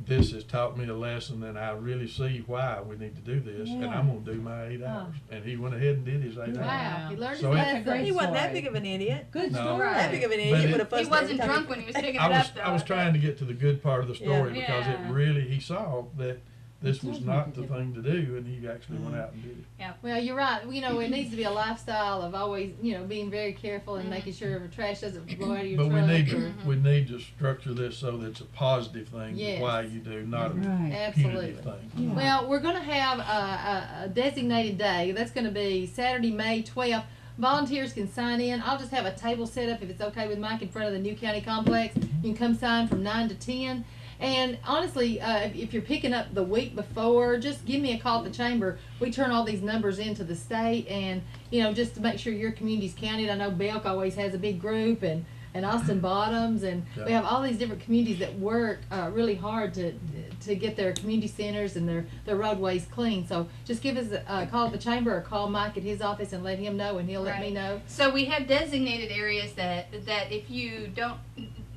this has taught me a lesson, and I really see why we need to do this, and I'm going to do my 8 hours. And he went ahead and did his 8 hours.
Wow. He learned
So
his
it-
lesson.
Great
He wasn't that
story.
big of an idiot.
Good
No.
story.
That big of an
But
idiot
it-
would have fussed
He wasn't
every time
drunk when he was picking
I
it
was
up, though.
I was trying to get to the good part of the story
Yeah.
because
Yeah.
it really, he saw that this was
does
not
make a
the thing to do, and he actually went out and did it.
Well, you're right. It needs to be a lifestyle of always, being very careful and making sure trash doesn't blow out of your
But
truck.
we need to structure this so that it's a positive thing,
Yes.
why you do, not a
Right.
Absolutely.
punitive thing.
Yeah.
Well, we're going to have a designated day. That's going to be Saturday, May 12th. Volunteers can sign in. I'll just have a table set up if it's okay with Mike in front of the New County Complex. You can come sign from 9 to 10. And honestly, if you're picking up the week before, just give me a call at the chamber. We turn all these numbers into the state, and just to make sure your community's counted. I know Belk always has a big group, and Austin Bottoms, and we have all these different communities that work really hard to get their community centers and their roadways clean. So just give us a call at the chamber or call Mike at his office and let him know, and he'll let me know.
So we have designated areas that if you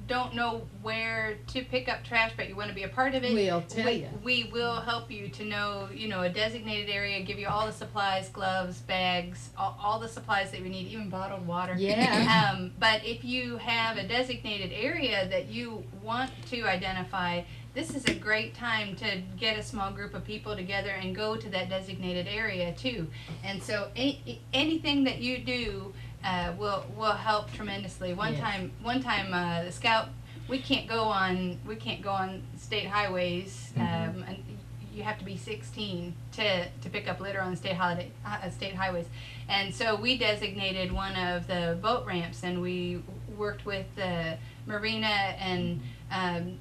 don't know where to pick up trash, but you want to be a part of it,
We'll tell you.
We will help you to know, a designated area, give you all the supplies, gloves, bags, all the supplies that we need, even bottled water.
Yeah.
But if you have a designated area that you want to identify, this is a great time to get a small group of people together and go to that designated area too. And so anything that you do will help tremendously. One
Yes.
time, the scout, we can't go on state highways, and you have to be 16 to pick up litter on state highways. And so we designated one of the boat ramps, and we worked with the marina and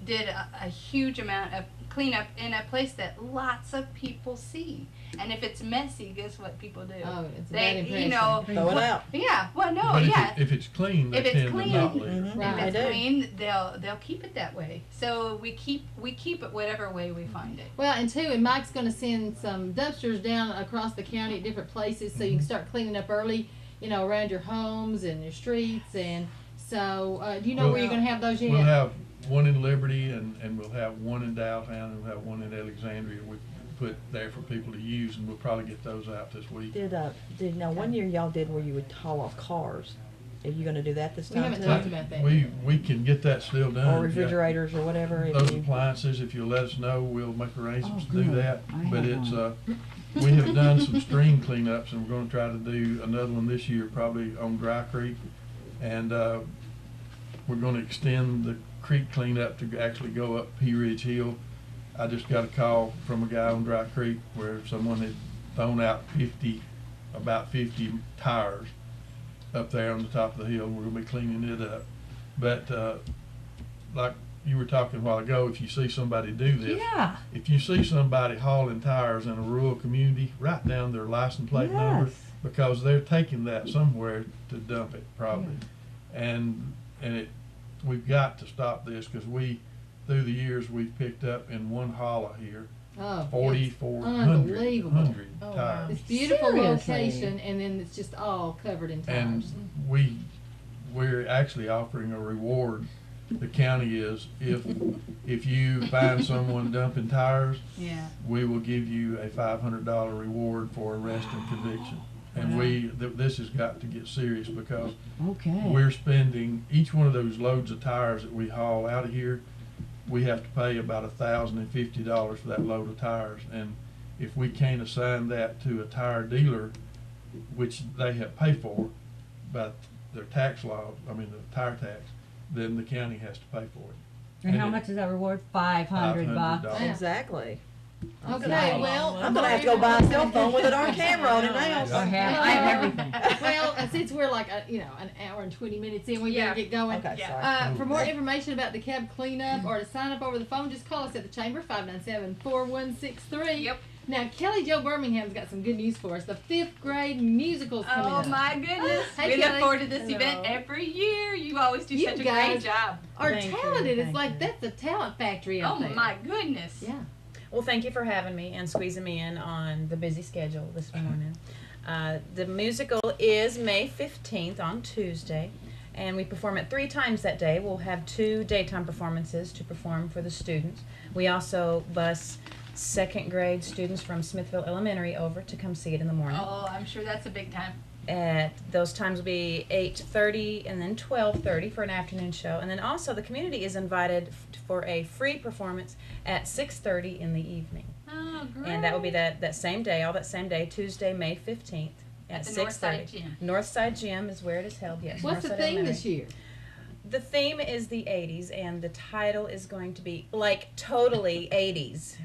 did a huge amount of cleanup in a place that lots of people see. And if it's messy, guess what people do?
Oh, it's a bad impression.
Throw it out.
Yeah. Well, no.
But
yeah.
if it's clean, they
If it's
tend
clean,
to not litter.
Mhm.
Right.
If it's
They do.
clean, they'll keep it that way. So we keep it whatever way we find it.
Well, and Mike's going to send some dumpsters down across the county at different places so you can start cleaning up early, around your homes and your streets. And so, do you know
Well,
where you're going to have those yet?
We'll have one in Liberty, and we'll have one in Downtown, and we'll have one in Alexandria. We put there for people to use, and we'll probably get those out this week.
One year y'all did where you would haul off cars. Are you gonna do that this
We
time
haven't
too?
talked about that.
We can get that still done.
Or refrigerators or whatever. if
Those
you-
appliances, if you'll let us know, we'll make arrangements
Oh,
to do
good.
that.
I
But
have
it's, we have done some stream cleanups, and we're gonna try to do another one this year, probably on Dry Creek. And, we're gonna extend the creek cleanup to actually go up Pea Ridge Hill. I just got a call from a guy on Dry Creek where someone had thrown out about 50 tires up there on the top of the hill. We're gonna be cleaning it up. But, like you were talking a while ago, if you see somebody do this,
Yeah.
if you see somebody hauling tires in a rural community, write down their license plate number,
Yes.
because they're taking that somewhere to dump it probably. And we've got to stop this, because through the years, we've picked up in one holler here
Oh,
4,400
unbelievable.
Oh, wow.
tires.
This beautiful
Seriously?
location, and then it's just all covered in
And
tires.
we're actually offering a reward. The county is, if you find someone dumping tires,
Yeah.
we will give you a $500 reward for arrest and conviction. And this has got to get serious, because
Okay.
we're spending, each one of those loads of tires that we haul out of here, we have to pay about $1,050 for that load of tires. And if we can't assign that to a tire dealer, which they have paid for by their tax law, the tire tax, then the county has to pay for it.
And how much is that reward? 500 bucks.
$500.
Exactly.
Okay,
Nice.
well,
I'm gonna have to go buy a cell phone with it on camera on it now.
Yeah.
I have everything.
well, since we're like an hour and 20 minutes in, we
Yeah.
gotta get going.
Okay,
Yeah.
sorry.
For more information about DeKalb cleanup or to sign up over the phone, just call us at the chamber, 597-4163.
Yep.
Now, Kelly Jo Birmingham's got some good news for us. The 5th grade musical's coming
Oh
up.
my goodness.
Hey,
We look
Kelly.
forward to this
Hello.
event every year. You always do
You
such a
guys
great job.
Are
Thank you,
talented. It's
thank
like
you.
that's a talent factory out
Oh
there.
my goodness.
Yeah.
Well, thank you for having me and squeezing me in on the busy schedule this morning. The musical is May 15th on Tuesday, and we perform it 3 times that day. We'll have 2 daytime performances to perform for the students. We also bus 2nd grade students from Smithville Elementary over to come see it in the morning.
Oh, I'm sure that's a big time.
At those times will be 8:30 and then 12:30 for an afternoon show. And then also the community is invited for a free performance at 6:30 in the evening.
Oh, great.
And that will be that same day, all that same day, Tuesday, May 15th at
the
6:30.
Northside Gym.
Northside Gym is where it is held, yes.
What's the
Northside
theme
Elementary.
this year?
The theme is the 80s, and the title is going to be, like, totally 80s.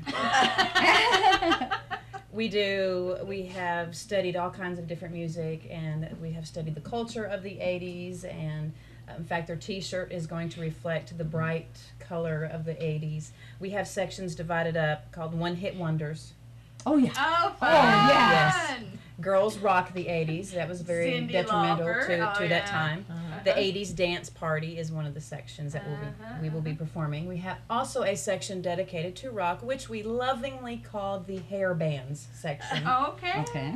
We have studied all kinds of different music, and we have studied the culture of the 80s, and in fact, their t-shirt is going to reflect the bright color of the 80s. We have sections divided up called One Hit Wonders.
Oh, yeah.
Oh, fun.
yes. Girls rock the 80s. That was very
Cyndi
detrimental
Lauper.
to
Oh,
that
yeah.
time. The 80s dance party is one of the sections that we will be performing. We have also a section dedicated to rock, which we lovingly called the hair bands section.
Okay.
Okay.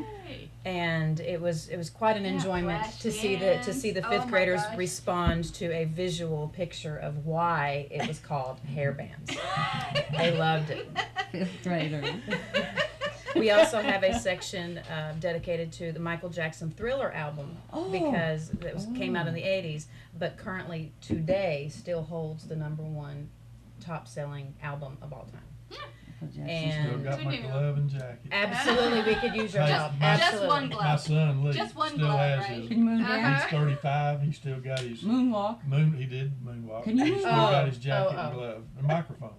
And it was quite an
Yeah,
enjoyment
flash
to see the
dance. Oh
fifth
my
graders
gosh.
respond to a visual picture of why it was called hair bands. They loved it.
5th grader.
We also have a section dedicated to the Michael Jackson Thriller album because it came out in the 80s, but currently today still holds the #1 top-selling album of all time.
Still
And
got my
Who knew?
glove and jacket.
absolutely, we could use your
Hey,
help.
my-
Just
Absolutely.
one
My
glove.
son Lee
Just one
still
glove,
has
right?
his.
Can you moon
Uh-huh.
dance?
He's 35. He still got his
Moonwalk.
He did moonwalk.
Can you
He still
moonwalk?
got his jacket
Oh, oh.
and glove and microphone.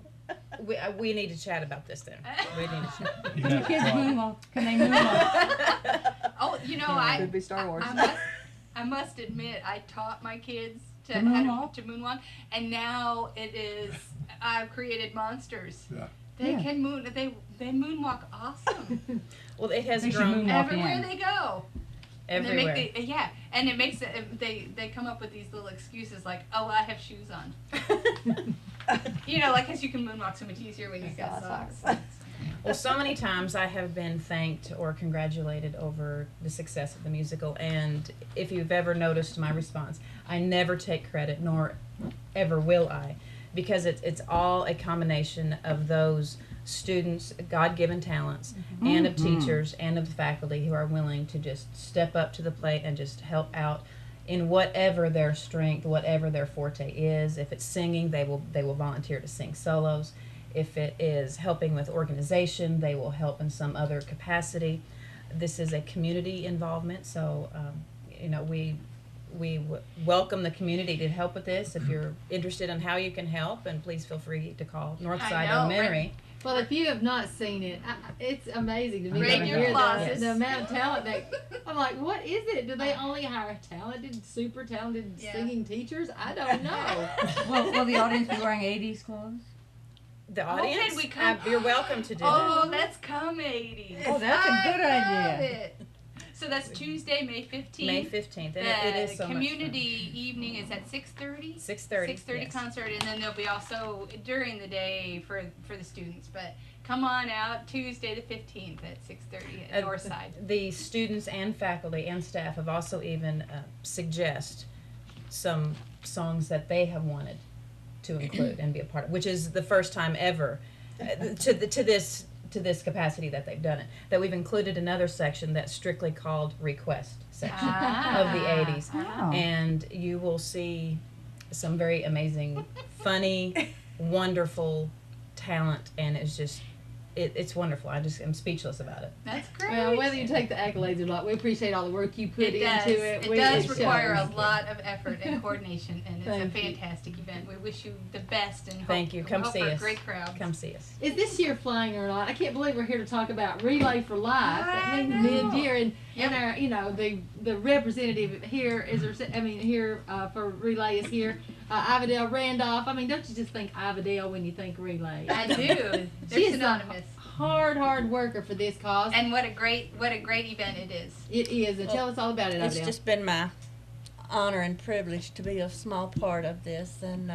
We need to chat about this then. We need to chat.
He
Can your
has a
kids
problem.
moonwalk? Can they moonwalk?
Oh, you know, I
Could be Star Wars.
I must admit, I taught my kids to
To
how
moonwalk?
to moonwalk, and now I've created monsters.
Yeah.
They
Yeah.
can they moonwalk awesome
Well, it has
They should
grown
moonwalk.
everywhere
in.
they go.
everywhere.
And and it makes it, they come up with these little excuses like, oh, I have shoes on. You know, like, 'cause you can moonwalk so much easier when you've got socks.
Well, so many times I have been thanked or congratulated over the success of the musical, and if you've ever noticed my response, I never take credit, nor ever will I, because it's all a combination of those students' God-given talents and of teachers and of the faculty who are willing to just step up to the plate and just help out in whatever their strength, whatever their forte is. If it's singing, they will volunteer to sing solos. If it is helping with organization, they will help in some other capacity. This is a community involvement, so we welcome the community to help with this. If you're interested in how you can help, and please feel free to call Northside
know,
Elementary.
Well, if you have not seen it, it's amazing to me
Raise
to
your
hear
glasses.
the amount of talent that I'm like, what is it? Do they only hire talented, super talented
Yeah.
singing teachers? I don't know.
Will the audience be wearing 80s clothes?
The
Oh,
audience,
can we come?
you're welcome to do
Oh,
that.
let's come 80s.
Oh, that's a good
I
idea.
love it. So that's Tuesday, May 15th.
May 15th, and
The
it is so
community evening is at 6:30.
6:30.
6:30
yes.
concert, and then there'll be also during the day for the students. But come on out Tuesday the 15th at 6:30 at Northside.
The students and faculty and staff have also even suggest some songs that they have wanted to include and be a part of, which is the first time ever to this capacity that they've done it. That we've included another section that's strictly called request section of the 80s, and you will see some very amazing, funny, wonderful talent, and it's just. It's wonderful. I'm speechless about it.
That's great.
Well, whether you take the accolades or not, we appreciate all the work you put into it.
It does require a lot of effort and coordination, and it's a fantastic event. We wish you the best and
Thank you. Come see
for
us.
a great crowd.
Come see us.
Is this year flying or not? I can't believe we're here to talk about Relay for Life. That means mid-year, and our, the representative here is, here for Relay is here. Ivadale Randolph. I mean, don't you just think Ivadale when you think Relay?
I do. They're synonymous.
Hard worker for this cause.
And what a great event it is.
It is. And tell us all about it,
It's
Ivadale.
just been my honor and privilege to be a small part of this. And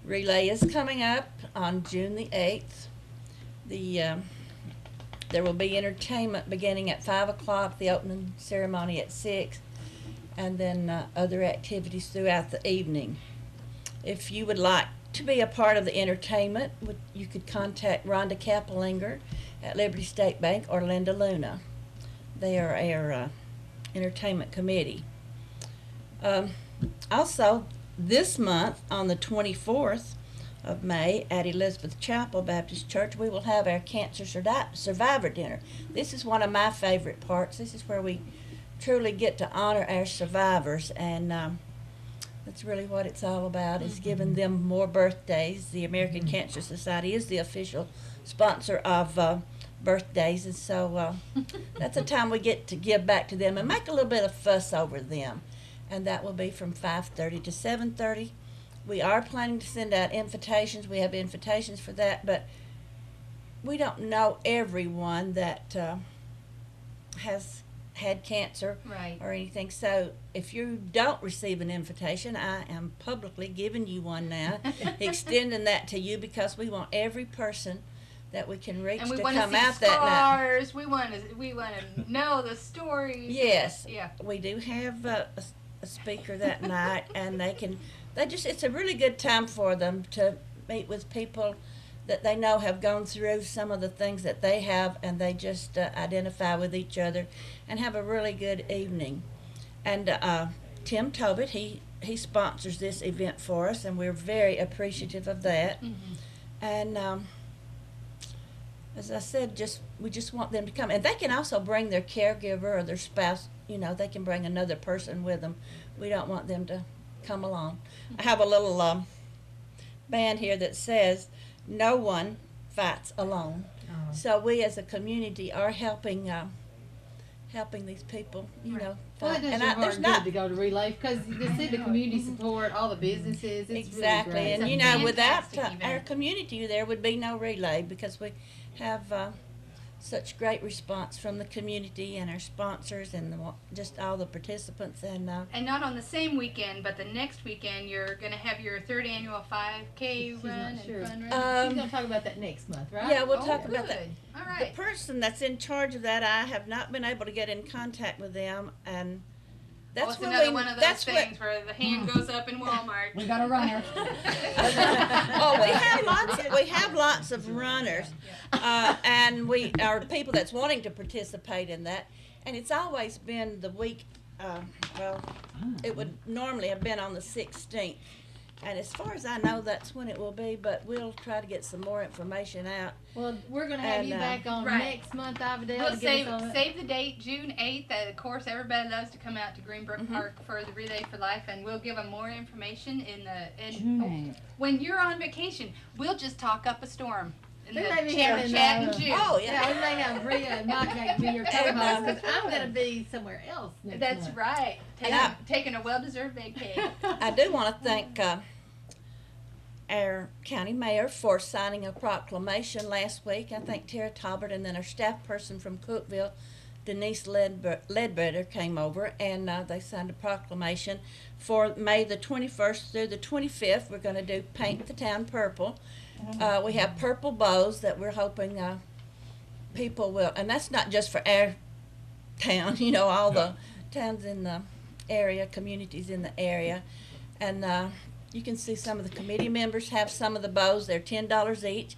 Relay is coming up on June the 8th. There will be entertainment beginning at 5 o'clock, the opening ceremony at 6, and then other activities throughout the evening. If you would like to be a part of the entertainment, you could contact Rhonda Kappelinger at Liberty State Bank or Linda Luna. They are our entertainment committee. Also, this month on the 24th of May at Elizabeth Chapel Baptist Church, we will have our Cancer Survivor Dinner. This is one of my favorite parts. This is where we truly get to honor our survivors, and that's really what it's all about, is giving them more birthdays. The American Cancer Society is the official sponsor of birthdays, and so that's a time we get to give back to them and make a little bit of fuss over them. And that will be from 5:30 to 7:30. We are planning to send out invitations. We have invitations for that, but we don't know everyone that has had cancer or anything. So if you don't receive an invitation, I am publicly giving you one now, extending that to you, because we want every person that we can reach to come out that night.
We want to know the stories.
Yes.
Yeah.
We do have a speaker that night, and it's a really good time for them to meet with people that they know have gone through some of the things that they have, and they just identify with each other and have a really good evening. And Tim Tobit, he sponsors this event for us, and we're very appreciative of that. And as I said, we just want them to come, and they can also bring their caregiver or their spouse. They can bring another person with them. We don't want them to come alone. I have a little band here that says, "No one fights alone." So we as a community are helping these people,
Well, that does your heart good to go to Relay, because to see the community support, all the businesses, it's
exactly.
really great.
And without our community, there would be no Relay, because we have such great response from the community and our sponsors and just all the participants. And
not on the same weekend, but the next weekend, you're going to have your 3rd annual 5K run and fun run.
She's going to talk about that next month, right?
Yeah, we'll talk about that.
All right.
The person that's in charge of that, I have not been able to get in contact with them, and that's
it's another one of those things where the hand goes up in Walmart.
We got a runner.
We have lots of runners, and we are people that's wanting to participate in that. And it's always been the week. It would normally have been on the 16th, and as far as I know, that's when it will be. But we'll try to get some more information out.
Well, we're going to have you back on next month, Ivadale.
We'll save the date, June 8th. Of course, everybody loves to come out to Greenbrook Park for the Relay for Life, and we'll give them more information when you're on vacation. We'll just talk up a storm.
We may be having
chat in June.
Oh, yeah.
We may have Bria and Mike be your co-host, because I'm going to be somewhere else next
That's
month.
right. Taking a well-deserved vacation.
I do want to thank our county mayor for signing a proclamation last week. I think Tara Talbert, and then our staff person from Cookville, Denise Ledbetter, came over, and they signed a proclamation for May the 21st through the 25th. We're going to do Paint the Town Purple. We have purple bows that we're hoping people will, and that's not just for our town, you know, all the towns in the area, communities in the area. And you can see some of the committee members have some of the bows. They're $10 each.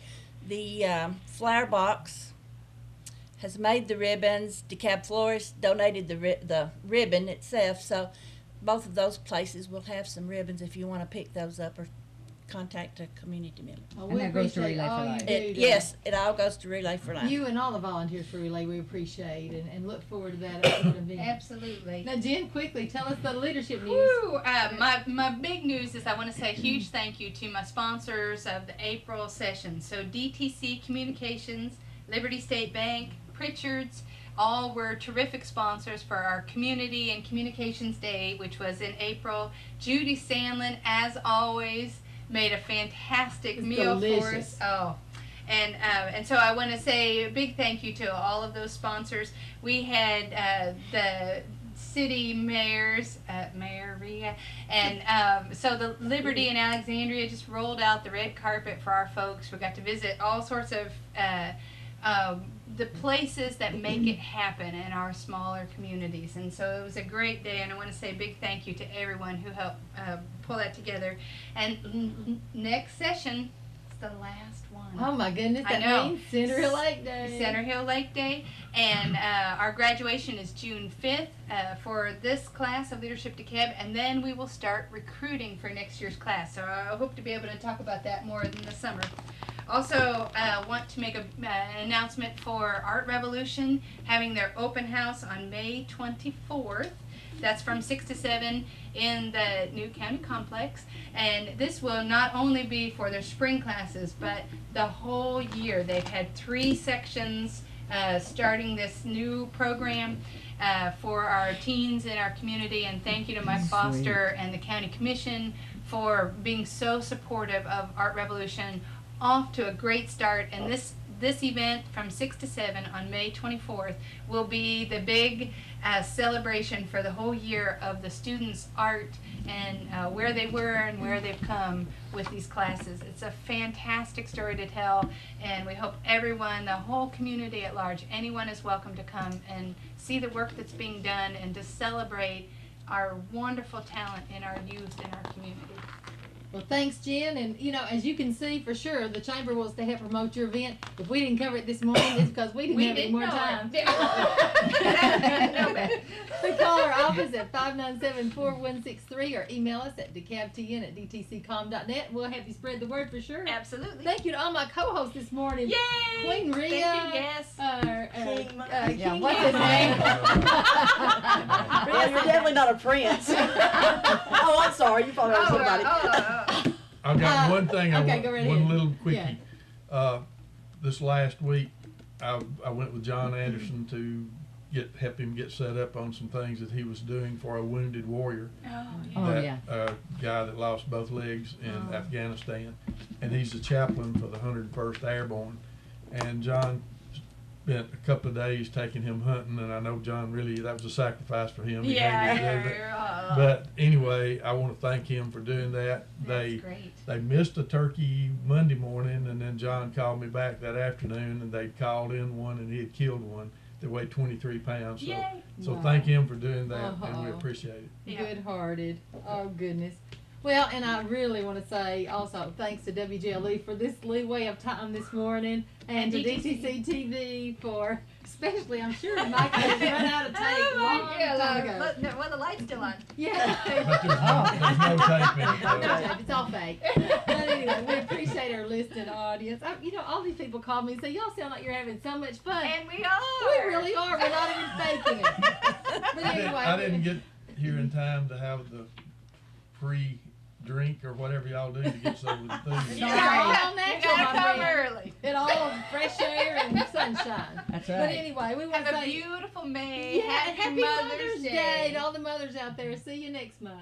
The flower box has made the ribbons. DeKalb Florist donated the ribbon itself, so both of those places will have some ribbons if you want to pick those up or contact a community member.
Well,
And
we
that goes to
appreciate
Relay for
all you
Life.
do to-
Yes, it all goes to Relay for Life.
You and all the volunteers for Relay, we appreciate and look forward to that event.
Absolutely.
Now, Jen, quickly tell us the leadership news.
Woo! My big news is I want to say a huge thank you to my sponsors of the April session. So DTC Communications, Liberty State Bank, Pritchard's, all were terrific sponsors for our Community and Communications Day, which was in April. Judy Sandlin, as always, made a fantastic
It's
meal for
delicious.
us. Oh. And so I want to say a big thank you to all of those sponsors. We had the city mayors, Mayor Rhea, and so the Liberty and Alexandria just rolled out the red carpet for our folks. We got to visit all sorts of the places that make it happen in our smaller communities. And so it was a great day, and I want to say a big thank you to everyone who helped pull that together. And next session is the last one.
Oh my goodness,
I
that
know.
means Center Hill Lake Day.
Center Hill Lake Day, and our graduation is June 5th for this class of Leadership DeKalb, and then we will start recruiting for next year's class. So I hope to be able to talk about that more in the summer. Also, want to make an announcement for Art Revolution having their open house on May 24th. That's from 6 to 7 in the new county complex. And this will not only be for their spring classes, but the whole year. They've had 3 sections starting this new program for our teens in our community. And thank you to Mike Foster and the County Commission for being so supportive of Art Revolution. Off to a great start, and this event from 6 to 7 on May 24th will be the big celebration for the whole year of the students' art and where they were and where they've come with these classes. It's a fantastic story to tell, and we hope everyone, the whole community at large, anyone is welcome to come and see the work that's being done and to celebrate our wonderful talent in our youth in our community.
Well, thanks, Jen. And, you know, as you can see, for sure, the Chamber wants to help promote your event. If we didn't cover it this morning, it's because we didn't have any more time. We call our office at 597-4163 or email us at decalbtn@dtccom.net. We'll have you spread the word for sure.
Absolutely.
Thank you to all my co-hosts this morning.
Yay!
Queen Rhea.
Thank you, yes.
King,
what's his name? Well, you're definitely not a prince. Oh, I'm sorry. You probably heard somebody.
I've got one thing.
okay, go right
one
ahead.
little quickie. This last week, I went with John Anderson to help him get set up on some things that he was doing for a wounded warrior. Guy that lost both legs in Afghanistan, and he's the chaplain for the 101st Airborne. And John spent a couple of days taking him hunting, and I know John that was a sacrifice for him. But anyway, I want to thank him for doing that. They missed a turkey Monday morning, and then John called me back that afternoon, and they'd called in one, and he had killed one that weighed 23 pounds. So thank him for doing that, and we appreciate it.
Good-hearted. Oh, goodness. Well, and I really want to say also thanks to WGLE for this leeway of time this morning, and to DTC TV for, especially, I'm sure Mike has run out of tape long time ago.
Well, the light's still on.
Yeah.
But there's no tape in it.
No tape, it's all fake. But anyway, we appreciate our listening audience. You know, all these people call me and say, y'all sound like you're having so much fun.
And we are.
We really are. We're not even faking it. But anyway.
I didn't get here in time to have the free drink or whatever y'all do to get some of the food.
You gotta
come early.
And all fresh air and sunshine.
That's right.
But anyway, we want to
Have a
say
beautiful May.
happy Mother's Day to all the mothers out there. See you next month.